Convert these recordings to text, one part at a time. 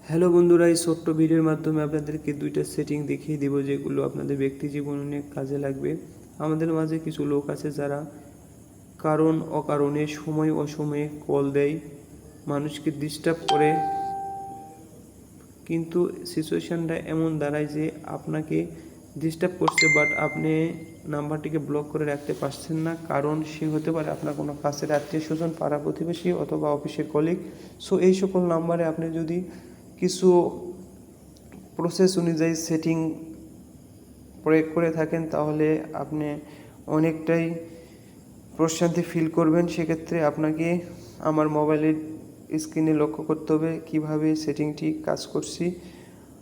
Hello বন্ধুরা, এই ছোট্ট ভিডিওর মাধ্যমে আপনাদেরকে দুইটা সেটিং দেখিয়ে দেব যেগুলো আপনাদের ব্যক্তি জীবনে অনেক কাজে লাগবে। আমাদের মাঝে কিছু লোক আছে যারা কারণ অকারণে সময় অসময়ে কল দেয়, মানুষকে ডিস্টার্ব করে, কিন্তু সিচুয়েশানটা এমন দাঁড়ায় যে আপনাকে ডিস্টার্ব করছে বাট আপনি নাম্বারটিকে ব্লক করে রাখতে পারছেন না। কারণ সে হতে পারে আপনার কোনো কাছের আত্মীয় স্বজন, পাড়া প্রতিবেশী অথবা অফিসের কলিগ। সো এই সকল নাম্বারে আপনি যদি কিছু প্রসেস অনুযায়ী সেটিং প্রয়োগ করে থাকেন তাহলে আপনি অনেকটাই প্রশান্তি ফিল করবেন। সেক্ষেত্রে আপনাকে আমার মোবাইলের স্ক্রিনে লক্ষ্য করতে হবে কীভাবে সেটিংটি কাজ করছি।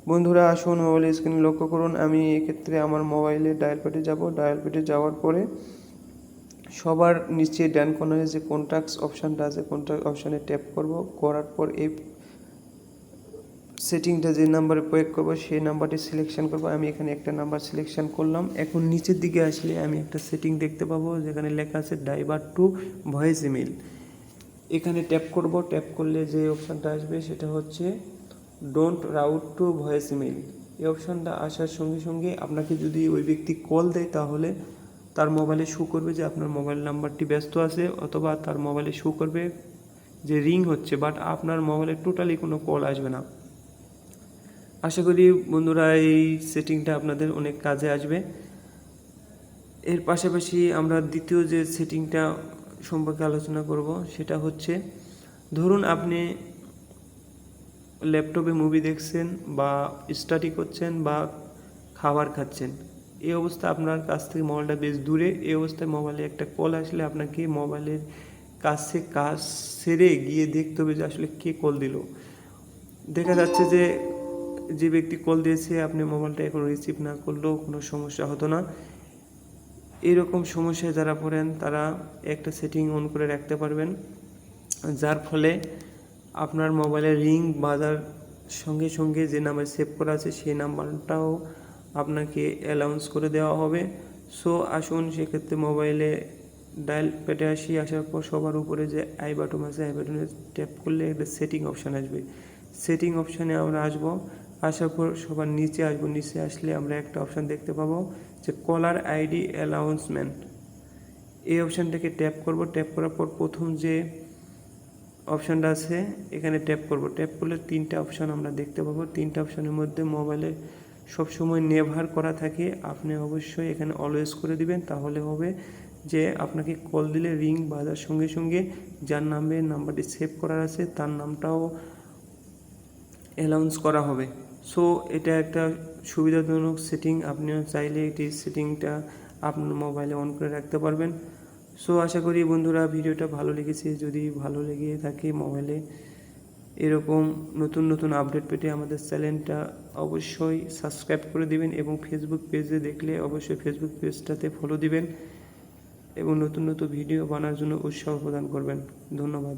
বন্ধুরা আসুন মোবাইলের স্ক্রিনে লক্ষ্য করুন। আমি এক্ষেত্রে আমার মোবাইলে ডায়াল প্যাডে যাব। ডায়াল প্যাডে যাওয়ার পরে সবার নিচে ডান কর্নারে যে কন্ট্যাক্টস অপশানটা আছে, কন্ট্যাক্ট অপশানে ট্যাপ করব। করার পর এই সেটিংটা যে নাম্বারে প্রয়োগ করব সেই নাম্বারটি সিলেকশন করব। আমি এখানে একটা নাম্বার সিলেকশন করলাম। এখন নিচের দিকে আসলে আমি একটা সেটিং দেখতে পাবো যেখানে লেখা আছে ডাইভার্ট টু ভয়েস ইমেল। এখানে ট্যাপ করব। ট্যাপ করলে যে অপশানটা আসবে সেটা হচ্ছে don't route to voice email. এই অপশানটা আসার সঙ্গে সঙ্গে আপনাকে যদি ওই ব্যক্তি কল দেয় তাহলে তার মোবাইলে শো করবে যে আপনার মোবাইল নাম্বারটি ব্যস্ত আছে, অথবা তার মোবাইলে শো করবে যে রিং হচ্ছে, বাট আপনার মোবাইলে টোটালি কোনো কল আসবে না। আশা করি বন্ধুরা এই সেটিংটা আপনাদের অনেক কাজে আসবে। এর পাশাপাশি আমরা দ্বিতীয় যে সেটিংটা সম্পর্কে আলোচনা করব সেটা হচ্ছে, ধরুন আপনি ল্যাপটপে মুভি দেখছেন বা স্টাডি করছেন বা খাবার খাচ্ছেন, এই অবস্থায় আপনার কাছ থেকে মোবাইলটা বেশ দূরে। এই অবস্থায় মোবাইলে একটা কল আসলে আপনাকে মোবাইলের কাছে কাজ সেরে গিয়ে দেখতে হবে যে আসলে কে কল দিল। দেখা যাচ্ছে যে ব্যক্তি কল দিয়েছে আপনি মোবাইলটা এখন রিসিভ না করলেও কোনো সমস্যা হতো না। এরকম সমস্যায় যারা পড়েন তারা একটা সেটিং অন করে রাখতে পারবেন, যার ফলে আপনার মোবাইলে রিং বাজার সঙ্গে সঙ্গে যে নাম্বার সেভ করা আছে সেই নাম্বারটাও আপনাকে অ্যালাউন্স করে দেওয়া হবে। সো আসুন সেক্ষেত্রে মোবাইলে ডায়াল প্যাডে আসার পর সবার উপরে যে আই বাটন আছে, আই বাটনে ট্যাপ করলে একটা সেটিং অপশান আসবে। সেটিং অপশানে আমরা আসার পর সবার নিচে আসবো। নিচে আসলে আমরা একটা অপশান দেখতে পাবো যে কলার আইডি অ্যালাউন্সমেন্ট। এই অপশানটাকে ট্যাপ করব। ট্যাপ করার পর প্রথম যে অপশানটা আছে এখানে ট্যাপ করব। ট্যাপ করলে তিনটা অপশান আমরা দেখতে পাবো। তিনটা অপশানের মধ্যে মোবাইলে সবসময় নেভার করা থাকে, আপনি অবশ্যই এখানে অলওয়েজ করে দিবেন। তাহলে হবে যে আপনাকে কল দিলে রিং বাজার সঙ্গে সঙ্গে যার নামে নাম্বারটি সেভ করার আছে তার নামটাও অ্যালাউন্স করা হবে। সো এটা একটা সুবিধাজনক সেটিং। আপনিও চাইলে এই সেটিংটা আপনার মোবাইলে অন করে রাখতে পারবেন। সো আশা করি বন্ধুরা ভিডিওটা ভালো লেগেছে। যদি ভালো লেগে থাকে মোবাইলে এরকম নতুন নতুন আপডেট পেতে আমাদের চ্যানেলটা অবশ্যই সাবস্ক্রাইব করে দিবেন, এবং ফেসবুক পেজে দেখলে অবশ্যই ফেসবুক পেজটাতে ফলো দিবেন এবং নতুন নতুন ভিডিও বানার জন্য উৎসাহ প্রদান করবেন। ধন্যবাদ।